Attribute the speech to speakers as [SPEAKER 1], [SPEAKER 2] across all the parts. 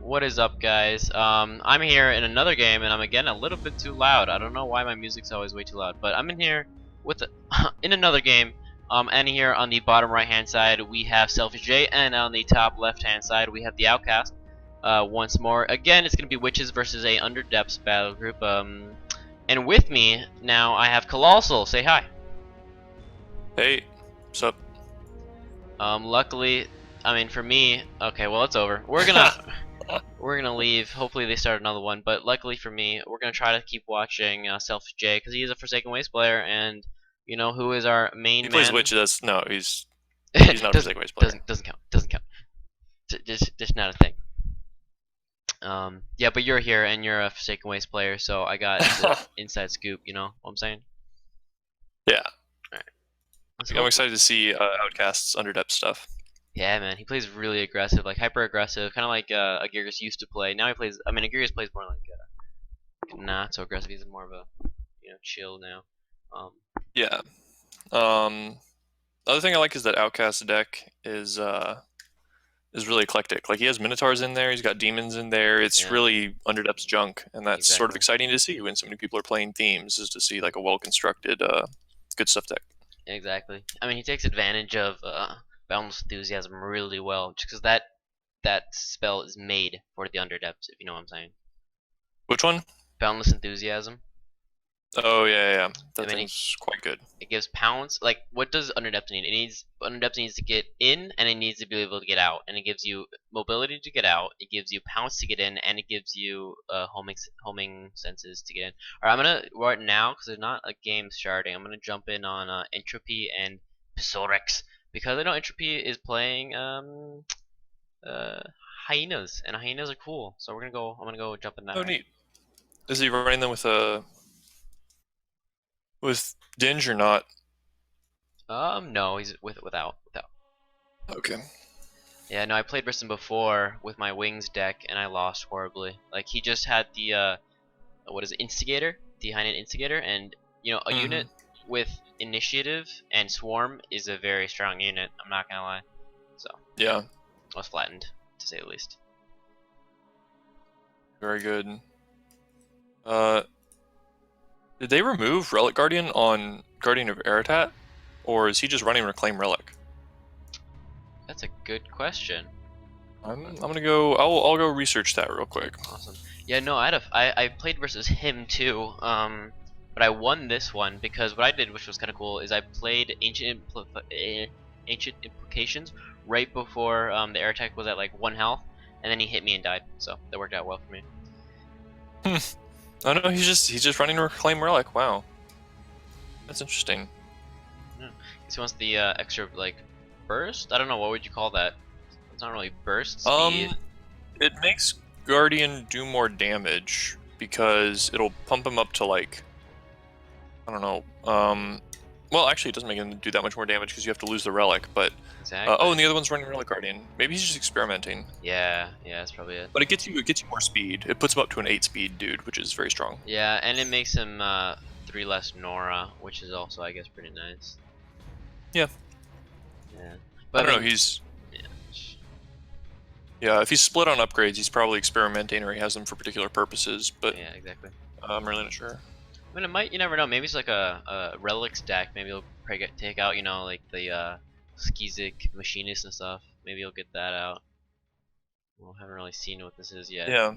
[SPEAKER 1] What is up, guys? I'm here in another game, and I'm again a little bit too loud. I don't know why my music's always way too loud, but I'm in here with in another game. And here on the bottom right-hand side we have Selfish J, and on the top left-hand side we have the Outcast. Once more, again, it's gonna be witches versus a under depths battle group. And with me now I have Colossal. Say hi.
[SPEAKER 2] Hey, what's up?
[SPEAKER 1] Luckily, I mean for me, okay, well it's over. We're gonna leave. Hopefully they start another one. But luckily for me, we're gonna try to keep watching Selfish J because he is a Forsaken Waste player, and you know who is our main
[SPEAKER 2] He
[SPEAKER 1] man.
[SPEAKER 2] plays witches. No, he's not a Forsaken Waste player.
[SPEAKER 1] Doesn't count. Doesn't count. Just not a thing. Yeah, but you're here and you're a Forsaken Waste player, so I got the inside scoop. You know what I'm saying?
[SPEAKER 2] Yeah.
[SPEAKER 1] Alright.
[SPEAKER 2] I'm excited to see Outcast's underdepth stuff.
[SPEAKER 1] Yeah, man, he plays really aggressive, like hyper aggressive, kind of like Agirus used to play. Now he plays. I mean, Agirus plays more like not so aggressive. He's more of a chill now.
[SPEAKER 2] Yeah. The other thing I like is that Outcast deck is really eclectic. Like he has Minotaurs in there, he's got demons in there. It's really underdepths junk, and that's sort of exciting to see when so many people are playing themes. Is to see like a well constructed, good stuff deck.
[SPEAKER 1] Exactly. I mean, he takes advantage of Boundless Enthusiasm really well, just because that spell is made for the underdepths, if you know what I'm saying.
[SPEAKER 2] Which one?
[SPEAKER 1] Boundless Enthusiasm.
[SPEAKER 2] Oh yeah. That
[SPEAKER 1] I mean,
[SPEAKER 2] thing's quite good.
[SPEAKER 1] It gives pounce. Like, what does underdepth need? Underdepth needs to get in, and it needs to be able to get out. And it gives you mobility to get out. It gives you pounce to get in, and it gives you homing senses to get in. All right, I'm gonna right now because there's not a game starting. I'm gonna jump in on entropy and psorix because I know entropy is playing hyenas, and hyenas are cool. So we're gonna go. I'm gonna go jump in that.
[SPEAKER 2] Oh, neat. Is he running them with Dinge or not?
[SPEAKER 1] No, he's without.
[SPEAKER 2] Okay.
[SPEAKER 1] Yeah, no, I played versus him before with my wings deck, and I lost horribly. Like, he just had the, what is it, Instigator? The Hyaenid Instigator, and, you know, a unit with Initiative and Swarm is a very strong unit, I'm not gonna lie. So,
[SPEAKER 2] yeah.
[SPEAKER 1] I was flattened, to say the least.
[SPEAKER 2] Very good. Did they remove Relic Guardian on Guardian of Aratat? Or is he just running Reclaim Relic?
[SPEAKER 1] That's a good question.
[SPEAKER 2] I'm gonna go. I'll go research that real quick.
[SPEAKER 1] Awesome. Yeah, no, I played versus him too. But I won this one because what I did, which was kind of cool, is I played Ancient Implications right before the air attack was at like 1 health, and then he hit me and died. So that worked out well for me.
[SPEAKER 2] Oh no, he's just running Reclaim Relic. Wow, that's interesting.
[SPEAKER 1] Yeah. He wants the extra like burst. I don't know, what would you call that? It's not really burst speed.
[SPEAKER 2] It makes Guardian do more damage because it'll pump him up to like, I don't know. Well, actually, it doesn't make him do that much more damage because you have to lose the relic. But
[SPEAKER 1] exactly.
[SPEAKER 2] oh, and the other one's running Relic Guardian. Maybe he's just experimenting.
[SPEAKER 1] Yeah, that's probably it.
[SPEAKER 2] But it gets you more speed. It puts him up to an 8 speed dude, which is very strong.
[SPEAKER 1] Yeah, and it makes him 3 less Nora, which is also, I guess, pretty nice.
[SPEAKER 2] Yeah.
[SPEAKER 1] Yeah.
[SPEAKER 2] But I don't know. He's yeah. If he's split on upgrades, he's probably experimenting, or he has them for particular purposes. But
[SPEAKER 1] yeah, exactly.
[SPEAKER 2] I'm really not sure.
[SPEAKER 1] I mean, it might. You never know. Maybe it's like a relics deck. Maybe he'll take out, you know, like the Skizik machinist and stuff. Maybe he'll get that out. Well, haven't really seen what this is yet.
[SPEAKER 2] Yeah.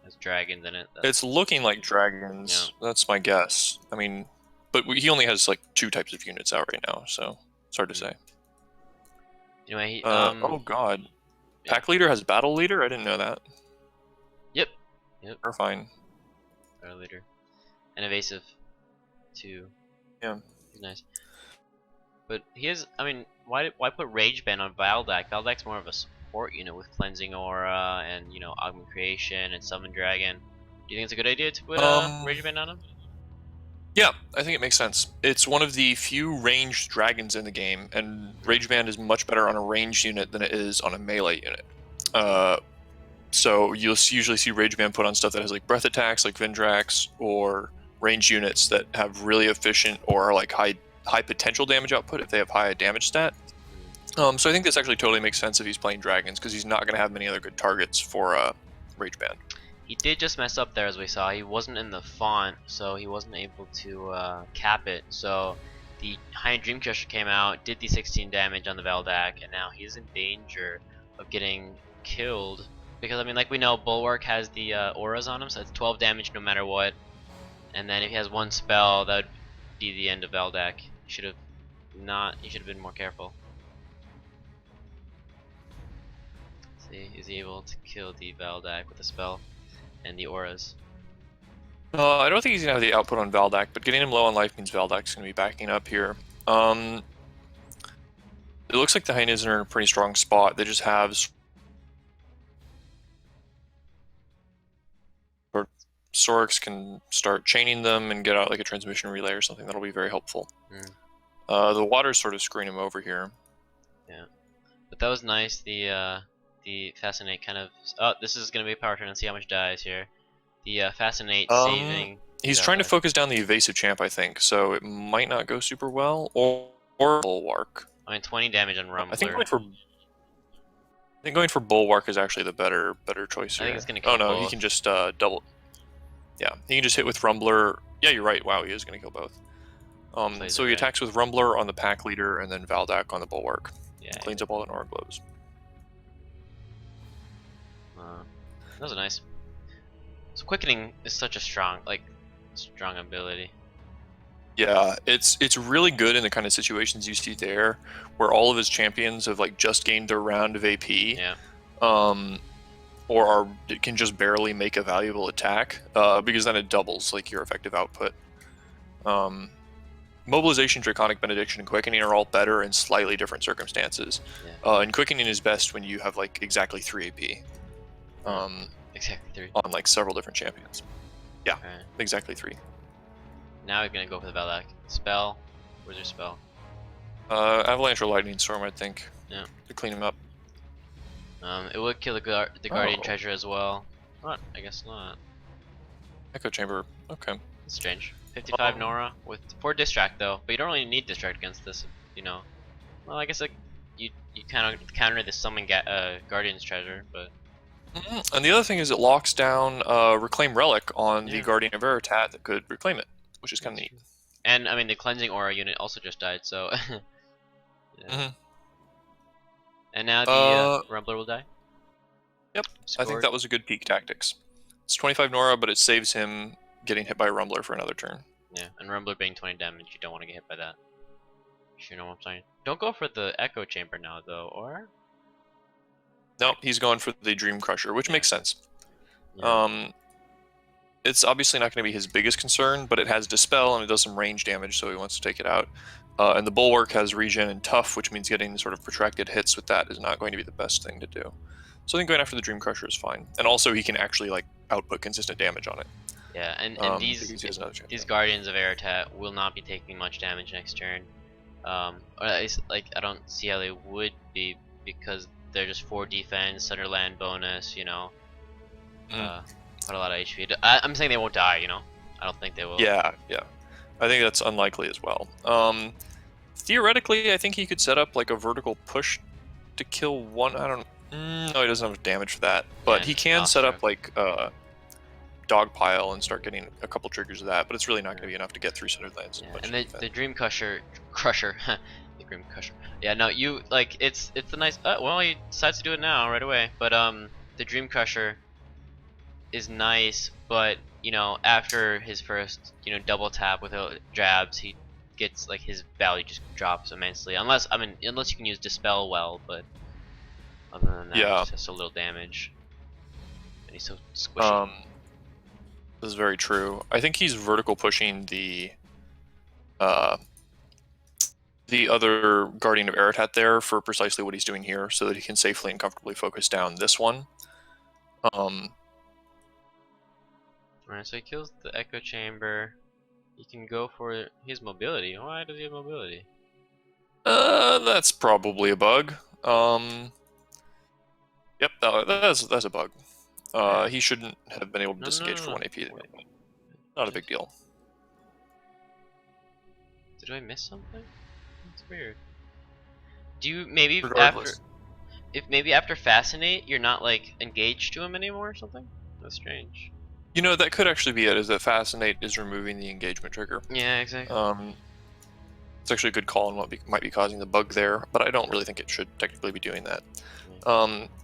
[SPEAKER 1] There's dragons in it.
[SPEAKER 2] It's looking like dragons. Yeah. That's my guess. I mean, but he only has like 2 types of units out right now, so it's hard to say.
[SPEAKER 1] Anyway,
[SPEAKER 2] oh god. Yeah. Pack leader has battle leader? I didn't know that.
[SPEAKER 1] Yep.
[SPEAKER 2] Terrifying.
[SPEAKER 1] Battle leader. And evasive too.
[SPEAKER 2] Yeah.
[SPEAKER 1] He's nice. But he is, I mean, why put Rage Band on Valdak? Valdak's more of a support unit with Cleansing Aura and, you know, Augment Creation and Summon Dragon. Do you think it's a good idea to put Rage Band on him?
[SPEAKER 2] Yeah, I think it makes sense. It's one of the few ranged dragons in the game, and Rage Band is much better on a ranged unit than it is on a melee unit. So you'll usually see Rage Band put on stuff that has like breath attacks, like Vindrax, or ranged units that have really efficient or like high potential damage output if they have high damage stat. So I think this actually totally makes sense if he's playing dragons, because he's not going to have many other good targets for Rage Band.
[SPEAKER 1] He did just mess up there, as we saw. He wasn't in the font, so he wasn't able to cap it. So the Hyaenid Dreamcrusher came out, did the 16 damage on the Veldak, and now he's in danger of getting killed. Because, I mean, like we know, Bulwark has the auras on him, so it's 12 damage no matter what. And then if he has one spell, that would be the end of Veldak. He should have been more careful. See, is he able to kill the Veldak with a spell and the auras?
[SPEAKER 2] I don't think he's gonna have the output on Valdak, but getting him low on life means Valdak's gonna be backing up here. It looks like the Hyenids are in a pretty strong spot. They just have psorix can start chaining them and get out like a transmission relay or something. That'll be very helpful. The water's sort of screwing him over here.
[SPEAKER 1] Yeah, but that was nice. The Fascinate kind of. Oh, this is gonna be a power turn and see how much dies here. The Fascinate saving.
[SPEAKER 2] He's trying to focus down the evasive champ, I think, so it might not go super well. Or Bulwark.
[SPEAKER 1] I mean, 20 damage on Rumbler.
[SPEAKER 2] I think going for Bulwark is actually the better choice here.
[SPEAKER 1] I think it's gonna kill
[SPEAKER 2] no,
[SPEAKER 1] both.
[SPEAKER 2] he can just double. Yeah, he can just hit with Rumbler. Yeah, you're right. Wow, he is gonna kill both. So he attacks with Rumbler on the pack leader and then Valdak on the Bulwark.
[SPEAKER 1] Yeah,
[SPEAKER 2] cleans up all the Nora glows.
[SPEAKER 1] That was nice. So quickening is such a strong ability.
[SPEAKER 2] Yeah, it's really good in the kind of situations you see there, where all of his champions have like just gained their round of AP.
[SPEAKER 1] Yeah.
[SPEAKER 2] Or can just barely make a valuable attack, because then it doubles like your effective output. Mobilization, Draconic Benediction, and Quickening are all better in slightly different circumstances.
[SPEAKER 1] Yeah.
[SPEAKER 2] And Quickening is best when you have like exactly 3 AP.
[SPEAKER 1] Exactly 3.
[SPEAKER 2] On like several different champions. Yeah,
[SPEAKER 1] Right.
[SPEAKER 2] exactly 3.
[SPEAKER 1] Now we're gonna go for the Veldak. Spell. Where's your spell?
[SPEAKER 2] Avalanche or Lightning Storm, I think.
[SPEAKER 1] Yeah.
[SPEAKER 2] To clean him up.
[SPEAKER 1] It would kill the Guardian Treasure as well. What? I guess not.
[SPEAKER 2] Echo Chamber. Okay.
[SPEAKER 1] That's strange. 55 Nora with 4 distract though, but you don't really need distract against this, you know. Well, I guess like you kind of counter the summon Guardian's Treasure, but.
[SPEAKER 2] And the other thing is it locks down Reclaim Relic on the Guardian of Veritat that could reclaim it, which is kind of neat.
[SPEAKER 1] And I mean the Cleansing Aura unit also just died, so. Yeah. And now the Rumbler will die?
[SPEAKER 2] Yep,
[SPEAKER 1] Scored.
[SPEAKER 2] I think that was a good peak tactics. It's 25 Nora, but it saves him getting hit by Rumbler for another turn.
[SPEAKER 1] Yeah, and Rumbler being 20 damage, you don't want to get hit by that. You know what I'm saying? Don't go for the Echo Chamber now, though, or?
[SPEAKER 2] No, he's going for the Dream Crusher, which makes sense.
[SPEAKER 1] Yeah.
[SPEAKER 2] It's obviously not going to be his biggest concern, but it has Dispel and it does some range damage, so he wants to take it out. And the Bulwark has Regen and Tough, which means getting sort of protracted hits with that is not going to be the best thing to do. So I think going after the Dream Crusher is fine. And also he can actually like output consistent damage on it.
[SPEAKER 1] Yeah, and these Guardians of Eritat will not be taking much damage next turn. Or at least, like, I don't see how they would be, because they're just 4 defense, Sunderland bonus, you know. Put a lot of HP. I'm saying they won't die, you know. I don't think they will.
[SPEAKER 2] Yeah. I think that's unlikely as well. Theoretically, I think he could set up like a vertical push to kill one. I don't. No, he doesn't have damage for that. But he can set up like Dogpile and start getting a couple triggers of that. But it's really not going to be enough to get through Sunderlands.
[SPEAKER 1] Yeah. And the Dream Crusher, the Dream Crusher. Yeah, no, you like it's a nice. Well, he decides to do it now right away. But the Dream Crusher is nice, but you know, after his first, you know, double tap with jabs, he gets like his value just drops immensely. Unless you can use Dispel well, but other than that, it's just a little damage. And he's so squishy.
[SPEAKER 2] This is very true. I think he's vertical pushing the other Guardian of Eritat there for precisely what he's doing here, so that he can safely and comfortably focus down this one.
[SPEAKER 1] Alright, so he kills the Echo Chamber. He can go for his mobility. Why does he have mobility?
[SPEAKER 2] That's probably a bug. Yep, that's a bug. He shouldn't have been able to disengage for 1 AP. Not a big deal.
[SPEAKER 1] Did I miss something? That's weird. Do you maybe
[SPEAKER 2] Regardless.
[SPEAKER 1] if maybe after Fascinate you're not like engaged to him anymore or something. That's strange.
[SPEAKER 2] You know, that could actually be it. Is that Fascinate is removing the engagement trigger?
[SPEAKER 1] Yeah, exactly.
[SPEAKER 2] It's actually a good call on what might be causing the bug there, but I don't really think it should technically be doing that.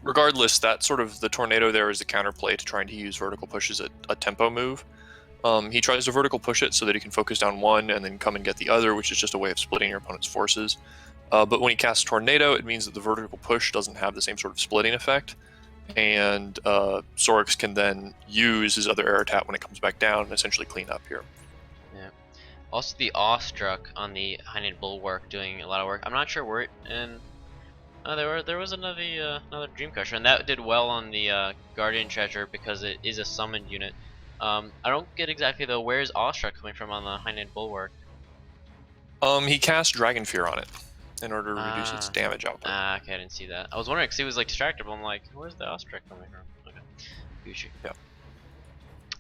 [SPEAKER 2] Regardless, that sort of the tornado there is a counterplay to trying to use vertical push as a tempo move. He tries to vertical push it so that he can focus down one and then come and get the other, which is just a way of splitting your opponent's forces. But when he casts Tornado, it means that the vertical push doesn't have the same sort of splitting effect, and psorix can then use his other air attack when it comes back down and essentially clean up here.
[SPEAKER 1] Yeah. Also, the Awestruck on the Hyaenid Bulwark doing a lot of work. I'm not sure where it in. There was another Dream Crusher, and that did well on the Guardian Treasure because it is a summoned unit. I don't get exactly though, where is Awestruck coming from on the Hyaenid Bulwark?
[SPEAKER 2] He cast Dragon Fear on it in order to reduce its damage output.
[SPEAKER 1] Okay, I didn't see that. I was wondering because he was like distracted, but I'm like, where's the Awestruck coming from? Okay, Gucci.
[SPEAKER 2] Yeah.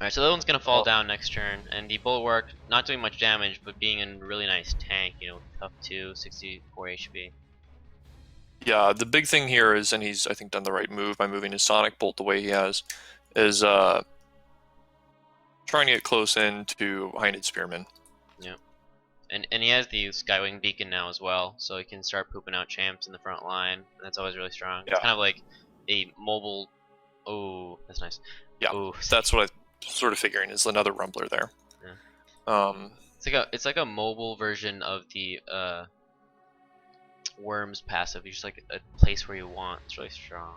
[SPEAKER 1] Alright, so that one's gonna fall down next turn, and the Bulwark not doing much damage, but being a really nice tank, you know, tough 2, 64 HP.
[SPEAKER 2] Yeah, the big thing here is, and he's I think done the right move by moving his Sonic Bolt the way he has, is trying to get close into Hyaenid Spearman.
[SPEAKER 1] Yeah. And he has the Skywing Beacon now as well, so he can start pooping out champs in the front line, and that's always really strong.
[SPEAKER 2] Yeah.
[SPEAKER 1] It's kind of like a mobile. Oh, that's nice.
[SPEAKER 2] Yeah,
[SPEAKER 1] ooh.
[SPEAKER 2] That's what I'm sort of figuring is another Rumbler there.
[SPEAKER 1] Yeah. It's like a mobile version of the Worms passive. You're just like a place where you want. It's really strong.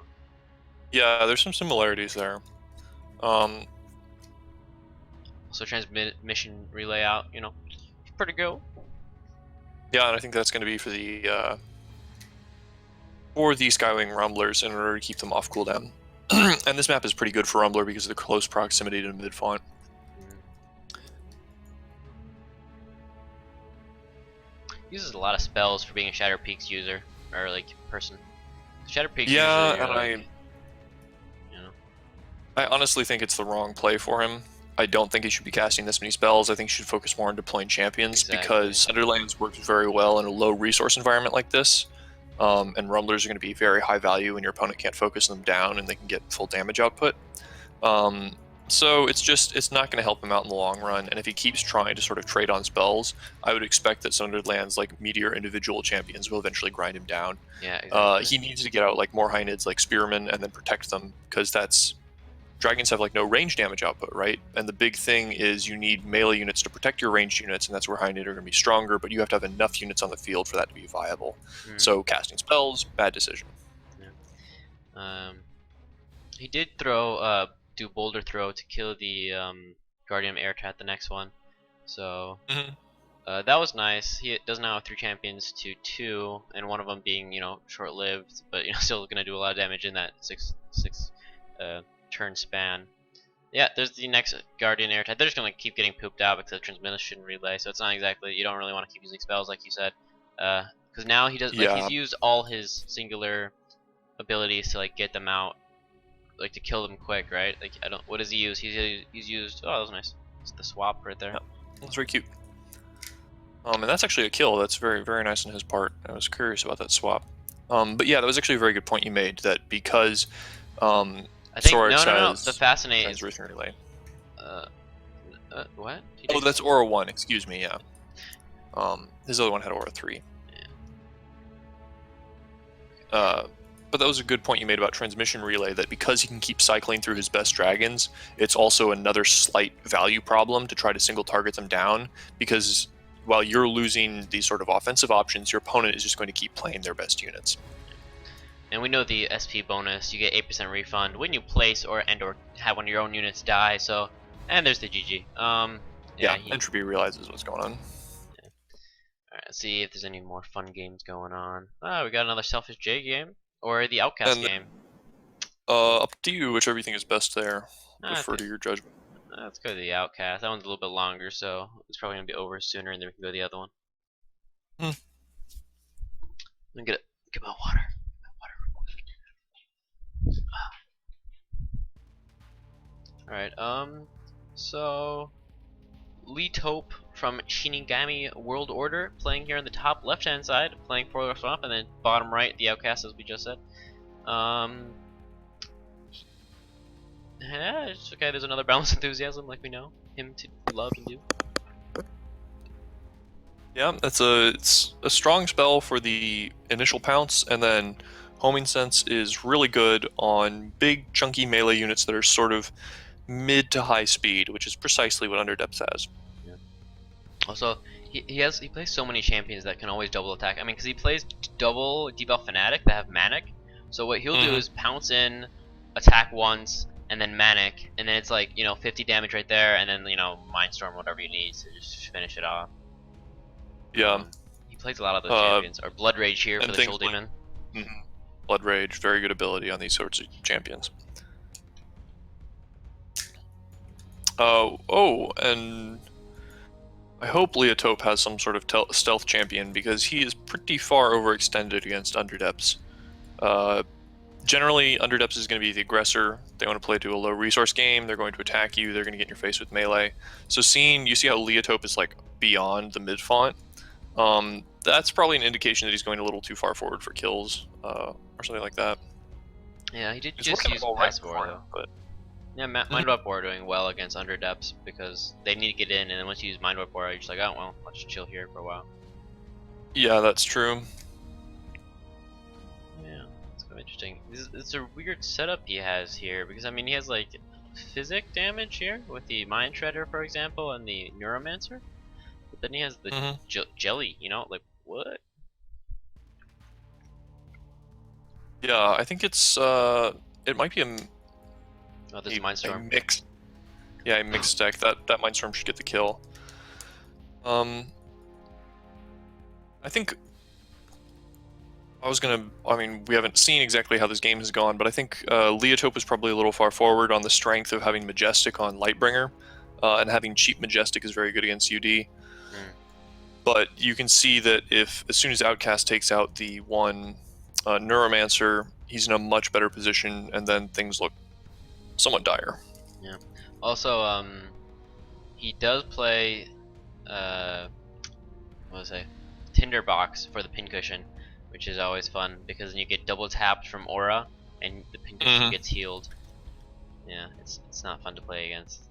[SPEAKER 2] Yeah, there's some similarities there.
[SPEAKER 1] So transmission relay out, you know, it's pretty good.
[SPEAKER 2] Yeah, and I think that's going to be for the Skywing Rumblers in order to keep them off cooldown. And this map is pretty good for Rumbler because of the close proximity to mid-font.
[SPEAKER 1] Uses a lot of spells for being a Shatter Peaks user, or like person. Shatter Peaks.
[SPEAKER 2] Yeah,
[SPEAKER 1] usually
[SPEAKER 2] and
[SPEAKER 1] like,
[SPEAKER 2] I honestly think it's the wrong play for him. I don't think he should be casting this many spells. I think he should focus more on deploying champions because Underlands works very well in a low resource environment like this. And Rumblers are going to be very high value when your opponent can't focus them down and they can get full damage output. So it's not going to help him out in the long run. And if he keeps trying to sort of trade on spells, I would expect that Sunderlands like Meteor individual champions will eventually grind him down.
[SPEAKER 1] Yeah, exactly.
[SPEAKER 2] He needs to get out like more Hyenids like Spearmen and then protect them because dragons have like no range damage output, right? And the big thing is you need melee units to protect your ranged units, and that's where Hyaenid are going to be stronger, but you have to have enough units on the field for that to be viable. So casting spells, bad decision.
[SPEAKER 1] Yeah. He did throw do Boulder Throw to kill the Guardian Air Tat, the next one. So that was nice. He does now have 3 champions to 2, and one of them being, you know, short-lived, but you know, still going to do a lot of damage in that 6 turn span. Yeah, there's the next Guardian Air Tat. They're just going to keep getting pooped out because of transmission relay, so it's not exactly, you don't really want to keep using spells like you said. Because now he does, like, he's used all his singular abilities to like get them out, like to kill them quick, right? Like what does he use? He's used, oh, that was nice. It's the swap right there.
[SPEAKER 2] Yeah, that's very cute. And that's actually a kill. That's very, very nice on his part. I was curious about that swap. But yeah, that was actually a very good point you made, that because
[SPEAKER 1] I think
[SPEAKER 2] psorix
[SPEAKER 1] no. The Fascinate
[SPEAKER 2] transmission relay.
[SPEAKER 1] What?
[SPEAKER 2] Oh, that's Aura 1. Excuse me. Yeah. His other one had Aura 3.
[SPEAKER 1] Yeah.
[SPEAKER 2] But that was a good point you made about transmission relay, that because he can keep cycling through his best dragons, it's also another slight value problem to try to single target them down, because while you're losing these sort of offensive options, your opponent is just going to keep playing their best units.
[SPEAKER 1] And we know the SP bonus, you get 8% refund when you place or have one of your own units die, so, and there's the GG.
[SPEAKER 2] Yeah, entropy realizes what's going on.
[SPEAKER 1] Yeah. Alright, let's see if there's any more fun games going on. We got another Selfish J game, or the Outcast game.
[SPEAKER 2] Up to you, whichever you think is best there. Defer to your judgment.
[SPEAKER 1] Let's go to the Outcast. That one's a little bit longer, so it's probably going to be over sooner, and then we can go to the other one. Let me get my water. Alright, so Lee Tope from Shinigami World Order playing here on the top left hand side, playing for Swamp, and then bottom right, the Outcast, as we just said. Um, yeah, it's okay. There's another Boundless Enthusiasm, like we know him to love and do.
[SPEAKER 2] Yeah, it's a strong spell for the initial pounce, and then Homing Sense is really good on big chunky melee units that are sort of mid to high speed, which is precisely what Underdepths has.
[SPEAKER 1] Yeah. Also, he plays so many champions that can always double attack. I mean, because he plays double debuff Fanatic that have Manic. So what he'll do is pounce in, attack once, and then Manic, and then it's like 50 damage right there, and then Mindstorm whatever you need to just finish it off.
[SPEAKER 2] Yeah.
[SPEAKER 1] He plays a lot of those champions. Or Blood Rage here for the Shoal Demon.
[SPEAKER 2] Blood Rage, very good ability on these sorts of champions. And I hope Leotope has some sort of stealth champion, because he is pretty far overextended against Underdepths. Generally, Underdepths is going to be the aggressor. They want to play to a low resource game. They're going to attack you. They're going to get in your face with melee. So you see how Leotope is like beyond the mid font. That's probably an indication that he's going a little too far forward for kills, or something like that.
[SPEAKER 1] Yeah, he did just use Pass War though. But yeah, Mind Warp War doing well against Underdepths because they need to get in, and then once you use Mind Warp War, you're just like, oh well, let's just chill here for a while.
[SPEAKER 2] Yeah, that's true.
[SPEAKER 1] Yeah, it's kind of interesting. It's a weird setup he has here because I mean he has like physic damage here with the Mind Shredder, for example, and the Neuromancer, but then he has the jelly. Like what?
[SPEAKER 2] Yeah, I think it's it might be a
[SPEAKER 1] this Mindstorm.
[SPEAKER 2] Mixed. Yeah, a mixed deck. That Mindstorm should get the kill. I think I mean, we haven't seen exactly how this game has gone, but I think Leotope is probably a little far forward on the strength of having Majestic on Lightbringer, and having cheap Majestic is very good against UD. But you can see that as soon as Outcast takes out the one Neuromancer, he's in a much better position, and then things look somewhat dire.
[SPEAKER 1] Yeah. Also, he does play, what was I? Tinderbox for the pincushion, which is always fun because then you get double tapped from Aura, and the pincushion gets healed. Yeah, it's not fun to play against.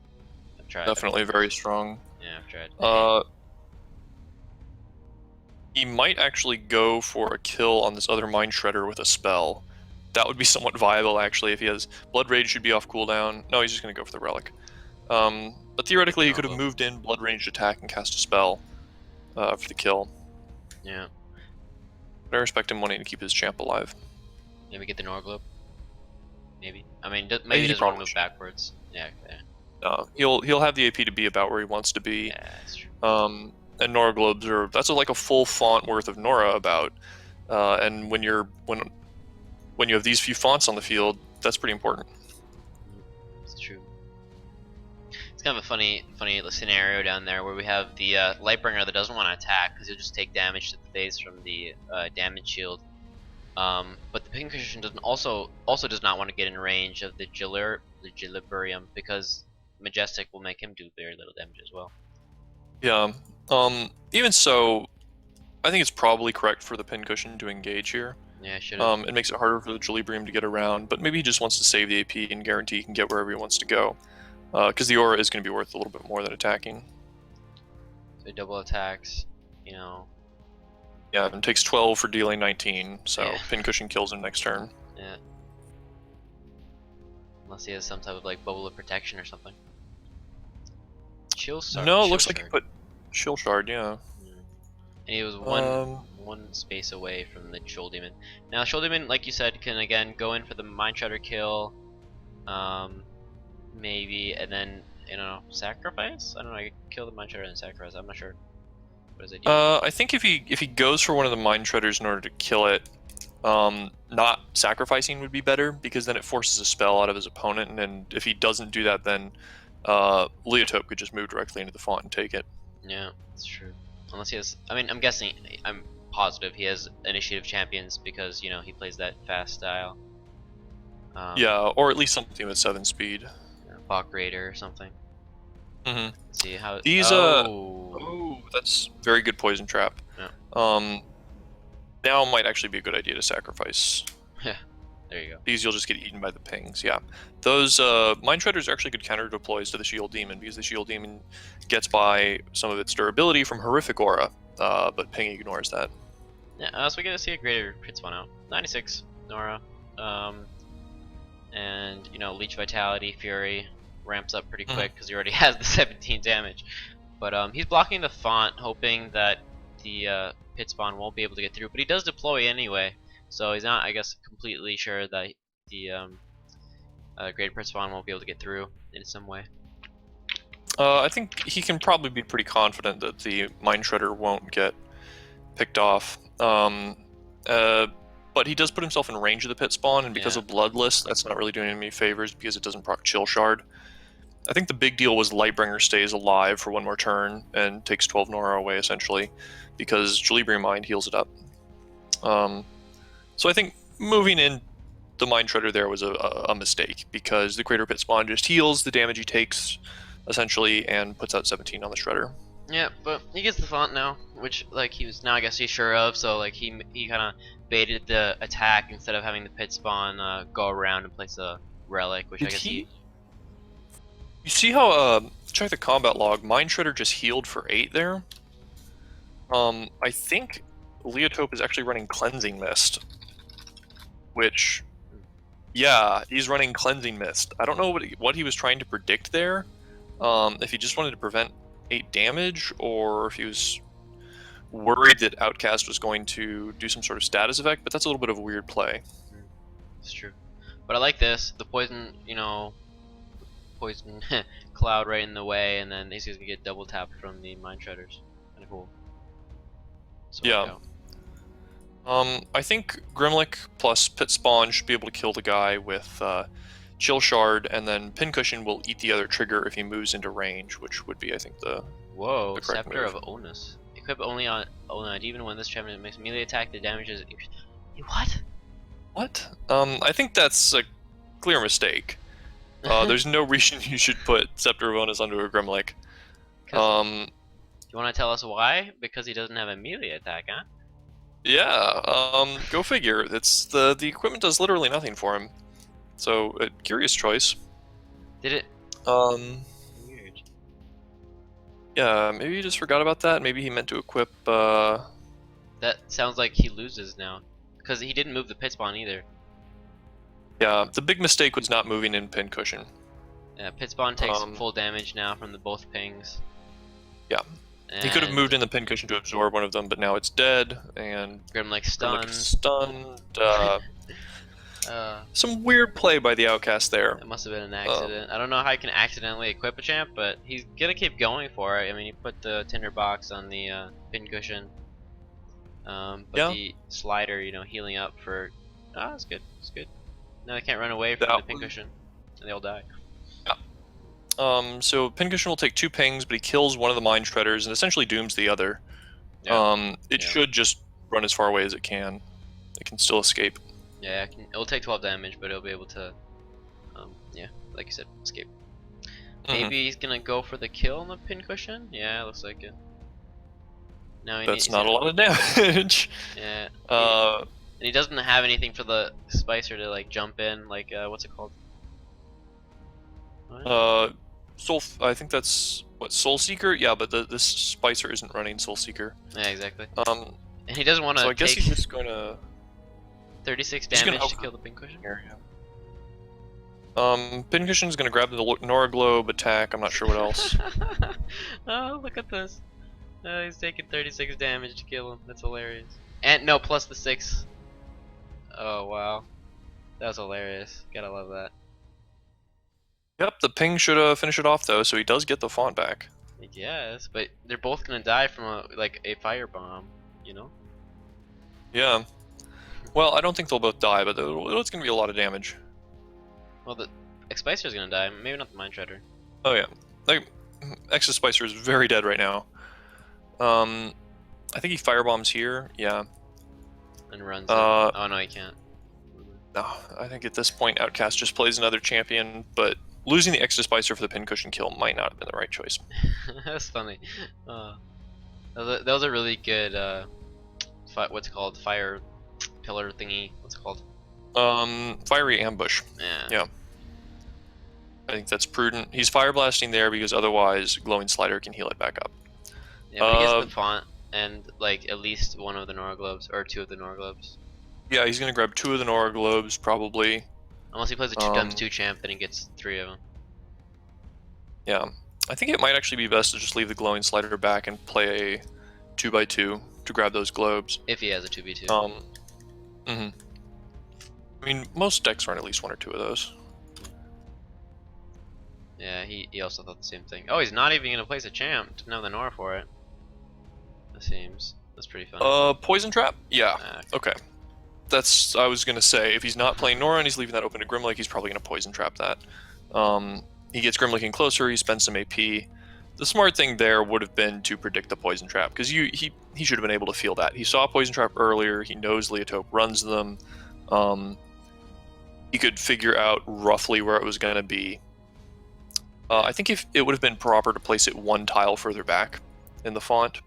[SPEAKER 1] I've tried.
[SPEAKER 2] Definitely very strong.
[SPEAKER 1] Yeah, I've tried.
[SPEAKER 2] He might actually go for a kill on this other Mind Shredder with a spell. That would be somewhat viable, actually, if he has... Blood Rage should be off cooldown. No, he's just going to go for the Relic. But theoretically, he could have moved in, Blood Rage attack, and cast a spell for the kill.
[SPEAKER 1] Yeah.
[SPEAKER 2] But I respect him wanting to keep his champ alive.
[SPEAKER 1] Maybe get the Norglobe? Maybe. I mean, maybe he doesn't want to move backwards. Yeah, okay.
[SPEAKER 2] He'll have the AP to be about where he wants to be.
[SPEAKER 1] Yeah, that's true.
[SPEAKER 2] And Nora Globes that's like a full font worth of Nora about. And when you have these few fonts on the field, that's pretty important.
[SPEAKER 1] It's true. It's kind of a funny scenario down there where we have the Lightbringer that doesn't want to attack because he'll just take damage to the face from the damage shield. But the Pincushion also does not want to get in range of the Giliburium because Majestic will make him do very little damage as well.
[SPEAKER 2] Yeah. Even so, I think it's probably correct for the Pincushion to engage here.
[SPEAKER 1] Yeah, should have.
[SPEAKER 2] It makes it harder for the Gillibrium to get around, but maybe he just wants to save the AP and guarantee he can get wherever he wants to go. Because the Aura is going to be worth a little bit more than attacking.
[SPEAKER 1] So double attacks,
[SPEAKER 2] Yeah, and it takes 12 for dealing 19, so
[SPEAKER 1] yeah.
[SPEAKER 2] Pincushion kills him next turn.
[SPEAKER 1] Yeah. Unless he has some type of like bubble of protection or something. Chill Shard.
[SPEAKER 2] No, it looks like he put Chill Shard, yeah.
[SPEAKER 1] And he was one space away from the Shoal Demon. Now Shoal Demon, like you said, can again go in for the Mind Shredder kill, maybe, and then sacrifice. I don't know. I could kill the Mind Shredder and sacrifice. I'm not sure. What does it do?
[SPEAKER 2] I think if he goes for one of the Mind Shredders in order to kill it, not sacrificing would be better because then it forces a spell out of his opponent, and then if he doesn't do that, then Leotope could just move directly into the font and take it.
[SPEAKER 1] Yeah, that's true. Unless he has, I mean, I'm positive he has initiative champions because he plays that fast style.
[SPEAKER 2] Yeah, or at least something with 7 speed.
[SPEAKER 1] Bach Raider or something. Let's see how
[SPEAKER 2] these. That's very good poison trap.
[SPEAKER 1] Yeah.
[SPEAKER 2] Now might actually be a good idea to sacrifice.
[SPEAKER 1] Yeah, There you go.
[SPEAKER 2] These you'll just get eaten by the pings. Yeah, those Mind Shredders are actually good counter deploys to the Shield Demon because the Shield Demon gets by some of its durability from Horrific Aura, but ping ignores that.
[SPEAKER 1] Yeah, so we get to see a greater pit spawn out. 96 Nora, and you know, Leech Vitality, Fury ramps up pretty quick because he already has the 17 damage. But he's blocking the font, hoping that the pit spawn won't be able to get through. But he does deploy anyway, so he's not, I guess, completely sure that the greater pit spawn won't be able to get through in some way.
[SPEAKER 2] I think he can probably be pretty confident that the Mind Shredder won't get picked off. But he does put himself in range of the pit spawn, and because of Bloodless, that's not really doing him any favors because it doesn't proc Chill Shard. I think the big deal was Lightbringer stays alive for one more turn and takes 12 Nora away, essentially, because Jalibrium Mind heals it up. So I think moving in the Mind Shredder there was a mistake, because the Greater Pit Spawn just heals the damage he takes, essentially, and puts out 17 on the Shredder.
[SPEAKER 1] Yeah, but he gets the font now, which like he was now I guess he's sure of. So like he kind of baited the attack instead of having the pit spawn go around and place a relic, which I guess he.
[SPEAKER 2] You see how check the combat log. Mind Shredder just healed for 8 there. I think Leotope is actually running Cleansing Mist, which, yeah, he's running Cleansing Mist. I don't know what he was trying to predict there. If he just wanted to prevent 8 damage, or if he was worried that Outcast was going to do some sort of status effect, but that's a little bit of a weird play.
[SPEAKER 1] It's true. But I like this. The poison, you know, poison cloud right in the way, and then he's gonna get double tapped from the Mind Shredders. Kinda cool. So
[SPEAKER 2] yeah. I think Grimlick plus Pit Spawn should be able to kill the guy with Chill Shard, and then Pincushion will eat the other trigger if he moves into range, which would be, I think, the
[SPEAKER 1] Scepter
[SPEAKER 2] move.
[SPEAKER 1] of Onus. Equip only on Onad. Even when this champion makes melee attack, the damage is. What?
[SPEAKER 2] What? I think that's a clear mistake. There's no reason you should put Scepter of Onus onto a Grimlick.
[SPEAKER 1] Do you want to tell us why? Because he doesn't have a melee attack, huh?
[SPEAKER 2] Yeah. Go figure. It's the equipment does literally nothing for him. So, a curious choice.
[SPEAKER 1] Did it?
[SPEAKER 2] Weird. Yeah, maybe he just forgot about that. Maybe he meant to equip.
[SPEAKER 1] That sounds like he loses now, because he didn't move the pit spawn either.
[SPEAKER 2] Yeah, the big mistake was not moving in Pincushion.
[SPEAKER 1] Yeah, pit spawn takes full damage now from the both pings.
[SPEAKER 2] Yeah. And he could have moved in the Pincushion to absorb one of them, but now it's dead, and
[SPEAKER 1] Grimlick stunned.
[SPEAKER 2] Some weird play by the Outcast there.
[SPEAKER 1] It must have been an accident. I don't know how you can accidentally equip a champ, but he's gonna keep going for it. I mean, he put the tinderbox on the Pincushion, but the slider, you know, healing up for. Ah, it's good. It's good. Now they can't run away from the Pincushion, and they'll die.
[SPEAKER 2] Yeah. So Pincushion will take 2 pings, but he kills one of the Mind Shredders and essentially dooms the other.
[SPEAKER 1] Yeah.
[SPEAKER 2] It should just run as far away as it can. It can still escape.
[SPEAKER 1] Yeah, it'll take 12 damage, but it'll be able to, yeah, like you said, escape. Maybe he's gonna go for the kill on the Pincushion? Yeah, looks like it. No,
[SPEAKER 2] that's not a lot of damage.
[SPEAKER 1] Yeah. And he doesn't have anything for the Spicer to like jump in, like what's it called? What?
[SPEAKER 2] I think that's what, Soul Seeker. Yeah, but this Spicer isn't running Soul Seeker.
[SPEAKER 1] Yeah, exactly. And he doesn't want to.
[SPEAKER 2] So I guess he's just gonna
[SPEAKER 1] 36 damage to kill the Pincushion.
[SPEAKER 2] Pincussion's gonna grab the Nora Globe, attack. I'm not sure what else.
[SPEAKER 1] Oh, look at this. He's taking 36 damage to kill him. That's hilarious. And no, plus the 6. Oh wow, that was hilarious. Gotta love that.
[SPEAKER 2] Yep, the ping should finish it off though, so he does get the font back.
[SPEAKER 1] I guess, but they're both gonna die from a fire bomb, you know?
[SPEAKER 2] Yeah. Well, I don't think they'll both die, but it's gonna be a lot of damage.
[SPEAKER 1] Well, the X-Spicer's gonna die, maybe not the Mind Shredder.
[SPEAKER 2] Oh yeah, like X-Spicer is very dead right now. I think he firebombs here. Yeah.
[SPEAKER 1] And runs. Oh no, he can't.
[SPEAKER 2] No, I think at this point Outcast just plays another champion, but losing the X-Spicer for the Pincushion kill might not have been the right choice.
[SPEAKER 1] That's funny. That was a really good what's it called, fire pillar thingy. What's it called?
[SPEAKER 2] Fiery Ambush.
[SPEAKER 1] Yeah.
[SPEAKER 2] Yeah. I think that's prudent. He's Fire Blasting there because otherwise Glowing Slider can heal it back up.
[SPEAKER 1] Yeah, but he gets the font and like at least one of the Nora globes or two of the Nora globes.
[SPEAKER 2] Yeah, he's gonna grab two of the Nora globes probably.
[SPEAKER 1] Unless he plays a 2x2 champ, then he gets 3 of them.
[SPEAKER 2] Yeah, I think it might actually be best to just leave the Glowing Slider back and play a 2x2 to grab those globes.
[SPEAKER 1] If he has a 2v2.
[SPEAKER 2] I mean, most decks run at least one or two of those.
[SPEAKER 1] Yeah, he also thought the same thing. Oh, he's not even gonna place a champ. Didn't have the Nora for it. That seems that's pretty funny.
[SPEAKER 2] Poison Trap? Yeah.
[SPEAKER 1] Okay.
[SPEAKER 2] Okay. That's I was gonna say. If he's not playing Nora and he's leaving that open to Grimlick, he's probably gonna Poison Trap that. He gets Grimlick in closer. He spends some AP. The smart thing there would have been to predict the Poison Trap because he should have been able to feel that. He saw Poison Trap earlier. He knows Leotope runs them. He could figure out roughly where it was gonna be. I think if it would have been proper to place it one tile further back in the font.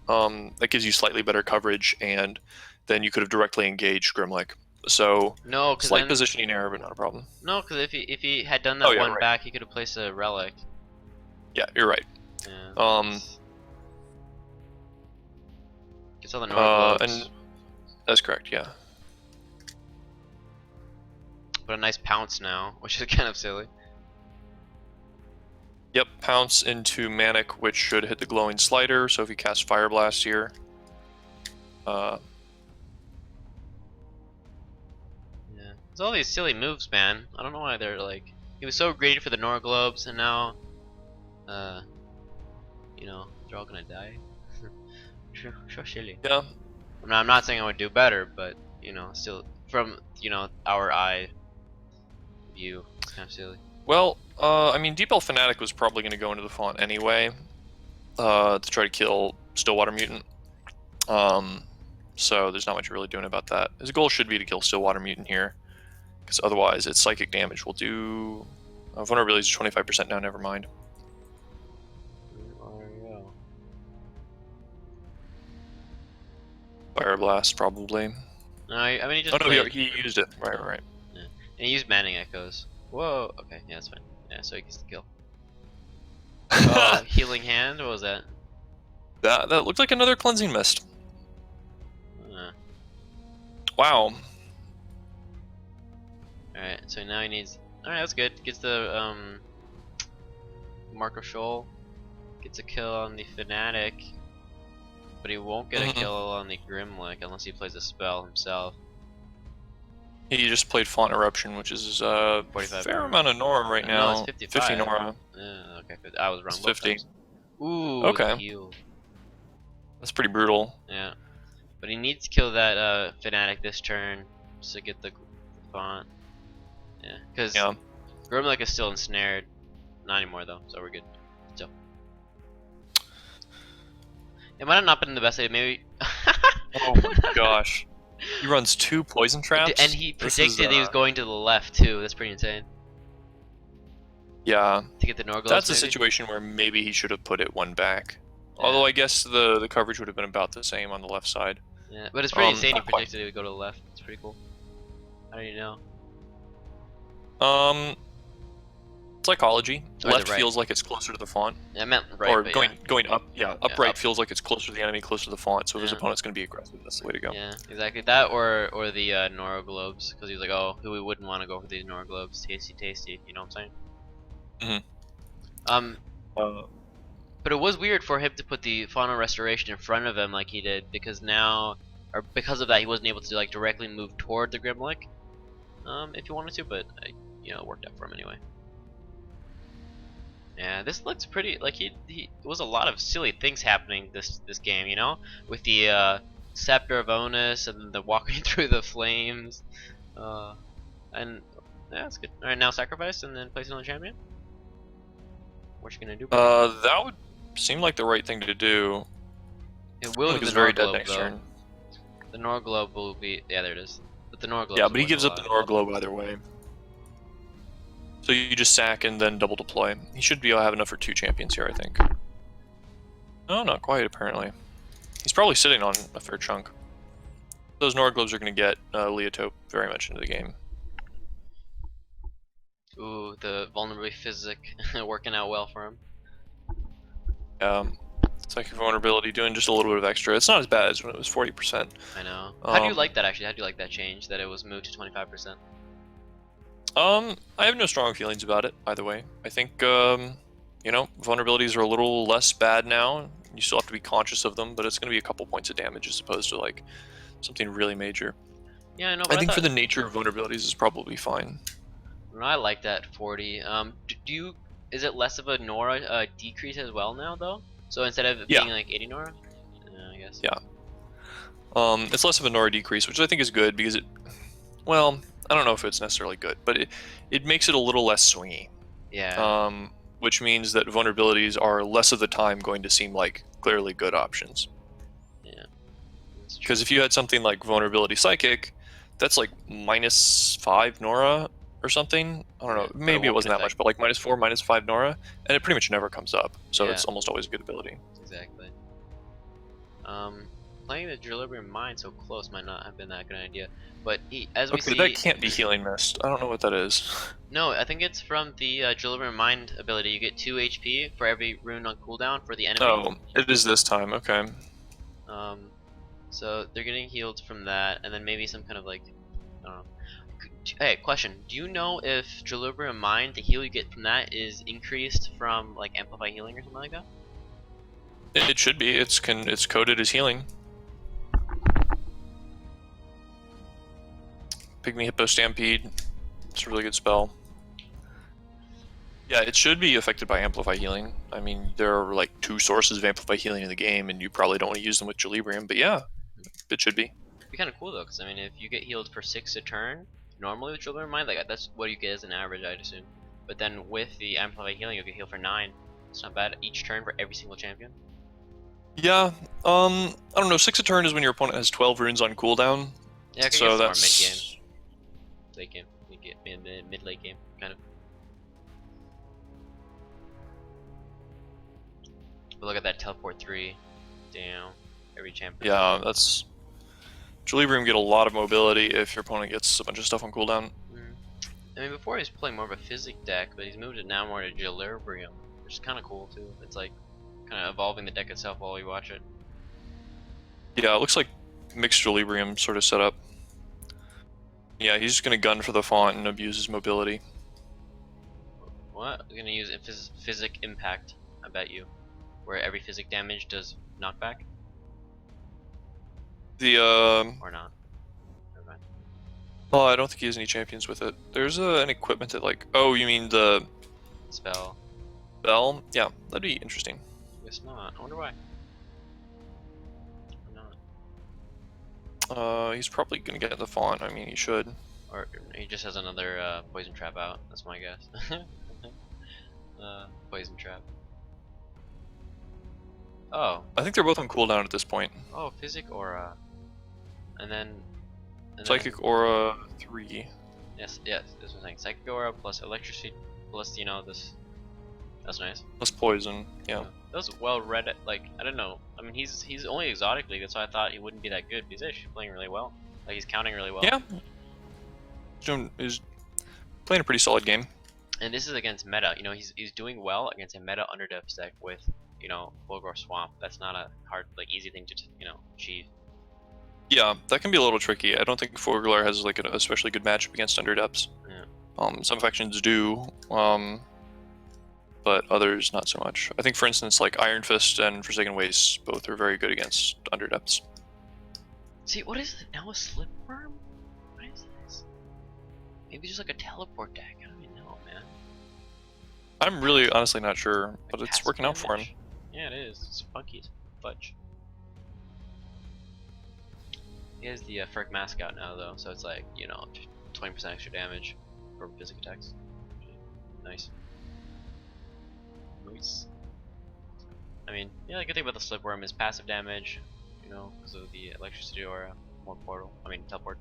[SPEAKER 2] That gives you slightly better coverage, and then you could have directly engaged Grimlick. So
[SPEAKER 1] no,
[SPEAKER 2] slight positioning error, but not a problem.
[SPEAKER 1] No, because if he had done that one
[SPEAKER 2] right.
[SPEAKER 1] back, he could have placed a relic.
[SPEAKER 2] Yeah, you're right.
[SPEAKER 1] Yeah, gets all the Nora globes.
[SPEAKER 2] And that's correct. Yeah.
[SPEAKER 1] But a nice pounce now, which is kind of silly.
[SPEAKER 2] Yep, pounce into Manic, which should hit the Glowing Slider. So if he casts Fire Blast here,
[SPEAKER 1] yeah, it's all these silly moves, man. I don't know why they're like. He was so greedy for the Nora globes, and now, you know, they're all gonna die. So silly.
[SPEAKER 2] Yeah.
[SPEAKER 1] I mean, I'm not saying I would do better, but you know, still from our eye view, it's kind of silly.
[SPEAKER 2] Well, I mean, Deep Elf Fanatic was probably going to go into the font anyway, to try to kill Stillwater Mutant. So there's not much you're really doing about that. His goal should be to kill Stillwater Mutant here, because otherwise its psychic damage will do... vulnerability is 25% now, never mind. Fire Blast, probably.
[SPEAKER 1] No, I mean, he just
[SPEAKER 2] oh no,
[SPEAKER 1] played...
[SPEAKER 2] he used it. Right.
[SPEAKER 1] Yeah. And he used Manning Echoes. Whoa, okay, yeah, that's fine. Yeah, so he gets the kill. Oh, Healing Hand? What was that?
[SPEAKER 2] That looked like another Cleansing Mist. Wow.
[SPEAKER 1] Alright, so now he needs... Alright, that's good. Gets the Mark of Shoal. Gets a kill on the Fanatic. But he won't get a kill on the Grimlick unless he plays a spell himself.
[SPEAKER 2] He just played Font Eruption, which is a fair amount of Nora right now.
[SPEAKER 1] No, it's 55.
[SPEAKER 2] 50 Nora.
[SPEAKER 1] Yeah, okay, I was wrong.
[SPEAKER 2] It's 50.
[SPEAKER 1] Ooh,
[SPEAKER 2] okay.
[SPEAKER 1] Heal.
[SPEAKER 2] That's pretty brutal.
[SPEAKER 1] Yeah. But he needs to kill that Fanatic this turn to get the font. Yeah, because Grimlick is still ensnared. Not anymore though, so we're good. So it might have not been the best idea. Maybe.
[SPEAKER 2] Oh my gosh. He runs 2 poison traps,
[SPEAKER 1] and he predicted he was going to the left too. That's pretty insane.
[SPEAKER 2] Yeah.
[SPEAKER 1] To get the Nora globes.
[SPEAKER 2] That's a situation where maybe he should have put it one back. Yeah. Although I guess the coverage would have been about the same on the left side.
[SPEAKER 1] Yeah, but it's pretty insane. He predicted he would go to the left. It's pretty cool. How do you know?
[SPEAKER 2] Psychology.
[SPEAKER 1] Or
[SPEAKER 2] Left
[SPEAKER 1] right.
[SPEAKER 2] feels like it's closer to the font.
[SPEAKER 1] Yeah, I meant right.
[SPEAKER 2] Or going up. Yeah, upright
[SPEAKER 1] up.
[SPEAKER 2] feels like it's closer to the enemy, closer to the font. So if his opponent's going to be aggressive, that's the way to go.
[SPEAKER 1] Yeah, exactly. That or the Nora globes, because he was like, oh, who we wouldn't want to go for these Nora globes? Tasty, tasty. You know what I'm saying? But it was weird for him to put the Fauna Restoration in front of him like he did, because now, or because of that, he wasn't able to like directly move toward the Grimlick, if he wanted to. But you know, it worked out for him anyway. Yeah, this looks pretty. Like it was a lot of silly things happening this game, you know, with the Scepter of Onus and the walking through the flames, and yeah, that's good. All right, now sacrifice and then place it on the champion. What you gonna do?
[SPEAKER 2] That would seem like the right thing to do.
[SPEAKER 1] It will be the
[SPEAKER 2] very
[SPEAKER 1] Nora
[SPEAKER 2] dead next turn.
[SPEAKER 1] The Nora globe will be there. It is. But the Nora globe.
[SPEAKER 2] Yeah, but he gives up the Nora globe either way. So you just sack and then double deploy. He should be able to have enough for 2 champions here, I think. No, not quite, apparently. He's probably sitting on a fair chunk. those Nora globes are going to get Leotope very much into the game.
[SPEAKER 1] Ooh, the vulnerability physic working out well for him.
[SPEAKER 2] Psychic vulnerability doing just a little bit of extra. It's not as bad as when it was 40%.
[SPEAKER 1] I know. How do you like that actually? How do you like that change that it was moved to 25%?
[SPEAKER 2] I have no strong feelings about it either way. I think you know, vulnerabilities are a little less bad now. You still have to be conscious of them, but it's going to be a couple points of damage as opposed to like something really major.
[SPEAKER 1] Yeah, I know.
[SPEAKER 2] I think for the nature of vulnerabilities is probably fine.
[SPEAKER 1] No, I like that 40. Is it less of a Nora decrease as well now though? So instead of it being like 80 Nora, I guess.
[SPEAKER 2] Yeah. It's less of a Nora decrease, which I think is good because it, well, I don't know if it's necessarily good, but it makes it a little less swingy.
[SPEAKER 1] Yeah.
[SPEAKER 2] Which means that vulnerabilities are less of the time going to seem like clearly good options.
[SPEAKER 1] Yeah.
[SPEAKER 2] Because if you had something like vulnerability psychic, that's like -5 Nora or something. I don't know. Maybe it wasn't that much, but like -4, -5 Nora, and it pretty much never comes up. So it's almost always a good ability.
[SPEAKER 1] Exactly. Playing the Equilibrium Mine so close might not have been that good an idea. But as we see,
[SPEAKER 2] that can't be Healing Mist. I don't know what that is.
[SPEAKER 1] No, I think it's from the Equilibrium Mind ability. You get 2 HP for every rune on cooldown for the enemy.
[SPEAKER 2] Oh, it is this time. Okay.
[SPEAKER 1] So they're getting healed from that, and then maybe some kind of like, I don't know. Hey, question. Do you know if Equilibrium Mind, the heal you get from that, is increased from like Amplify Healing or something like that?
[SPEAKER 2] It should be. It's coded as healing. Pygmy Hippo Stampede. It's a really good spell. Yeah, it should be affected by Amplify Healing. I mean, there are like 2 sources of Amplify Healing in the game, and you probably don't want to use them with Equilibrium, but yeah, it should be.
[SPEAKER 1] It'd be kind of cool though, because I mean, if you get healed for 6 a turn, normally with Equilibrium Mind, like that's what you get as an average, I'd assume. But then with the Amplify Healing, you'll get healed for 9. It's not bad each turn for every single champion.
[SPEAKER 2] Yeah, I don't know. 6 a turn is when your opponent has 12 runes on cooldown.
[SPEAKER 1] Yeah,
[SPEAKER 2] so that's
[SPEAKER 1] mid-game. Late game. Mid-late game, kind of. But look at that teleport 3. Damn. Every champion.
[SPEAKER 2] Yeah, that's... Equilibrium get a lot of mobility if your opponent gets a bunch of stuff on cooldown.
[SPEAKER 1] I mean, before he was playing more of a physic deck, but he's moved it now more to Equilibrium, which is kind of cool too. It's like kind of evolving the deck itself while you watch it.
[SPEAKER 2] Yeah, it looks like mixed Equilibrium sort of setup. Yeah, he's just gonna gun for the font and abuse his mobility.
[SPEAKER 1] What? We're gonna use physic impact, I bet you, where every physic damage does knockback. Or not. Okay.
[SPEAKER 2] Oh, I don't think he has any champions with it. There's an equipment that like... Oh, you mean the...
[SPEAKER 1] Spell.
[SPEAKER 2] Bell? Yeah, that'd be interesting.
[SPEAKER 1] Guess not. I wonder why.
[SPEAKER 2] He's probably gonna get the font. I mean, he should.
[SPEAKER 1] Or he just has another poison trap out. That's my guess. Poison trap. Oh.
[SPEAKER 2] I think they're both on cooldown at this point.
[SPEAKER 1] Oh, physic aura. And then
[SPEAKER 2] Psychic aura 3.
[SPEAKER 1] Yes, this was saying psychic aura plus electricity plus this. That's nice.
[SPEAKER 2] Plus poison. Yeah.
[SPEAKER 1] That was well read. Like I don't know. I mean, he's only exotic league. That's why I thought he wouldn't be that good. He's actually playing really well. Like he's counting really well.
[SPEAKER 2] Yeah. He's playing a pretty solid game.
[SPEAKER 1] And this is against meta. He's doing well against a meta underdepth deck with Fulgor Swamp. That's not a hard easy thing to achieve.
[SPEAKER 2] Yeah, that can be a little tricky. I don't think Fogler has like an especially good matchup against underdepths.
[SPEAKER 1] Yeah.
[SPEAKER 2] Some factions do, but others not so much. I think, for instance, like Iron Fist and Forsaken Waste both are very good against underdepths.
[SPEAKER 1] See, what is it now? A Slipworm? What is this? Maybe just like a teleport deck. I don't even know, man.
[SPEAKER 2] I'm really honestly not sure, but it's working out for him.
[SPEAKER 1] Yeah, it is. It's funky as fudge. He has the Ferk Mask out now, though, so it's like, 20% extra damage for physic attacks. Nice. Nice. I mean, yeah, the good thing about the Slipworm is passive damage, because of the electricity aura, more portal. I mean, teleport.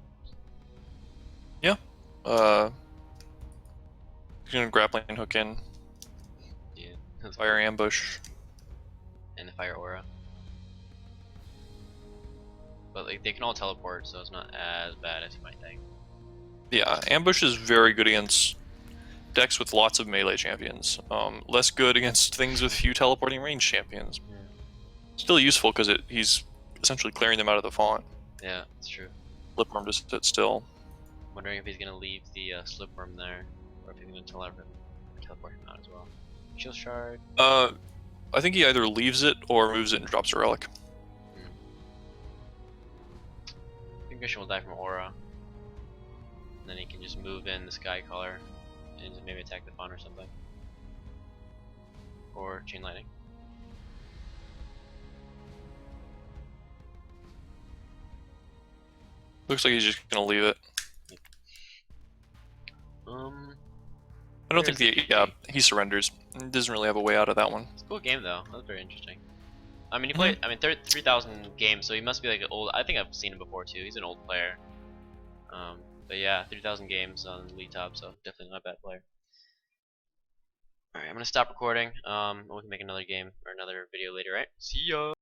[SPEAKER 2] Yeah. He's gonna grappling hook in.
[SPEAKER 1] Yeah.
[SPEAKER 2] Fire ambush.
[SPEAKER 1] And the fire aura. but like they can all teleport, so it's not as bad as you might think.
[SPEAKER 2] Yeah, ambush is very good against decks with lots of melee champions. Less good against things with few teleporting range champions.
[SPEAKER 1] Yeah.
[SPEAKER 2] Still useful because he's essentially clearing them out of the font.
[SPEAKER 1] Yeah, it's true.
[SPEAKER 2] Slipworm just sit still.
[SPEAKER 1] Wondering if he's gonna leave the slipworm there, or if he's gonna teleport him out as well. Shield shard.
[SPEAKER 2] I think he either leaves it or moves it and drops a relic.
[SPEAKER 1] I think Grisham will die from aura. And then he can just move in the sky color and maybe attack the fawn or something. Or chain lightning.
[SPEAKER 2] Looks like he's just gonna leave it. I don't think he surrenders. He doesn't really have a way out of that one.
[SPEAKER 1] It's a cool game though. That was very interesting. I mean, he played. I mean, 3,000 games, so he must be like an old. I think I've seen him before too. He's an old player. But yeah, 3,000 games on League Top, so definitely not a bad player. All right, I'm gonna stop recording. We can make another game or another video later, right? See ya.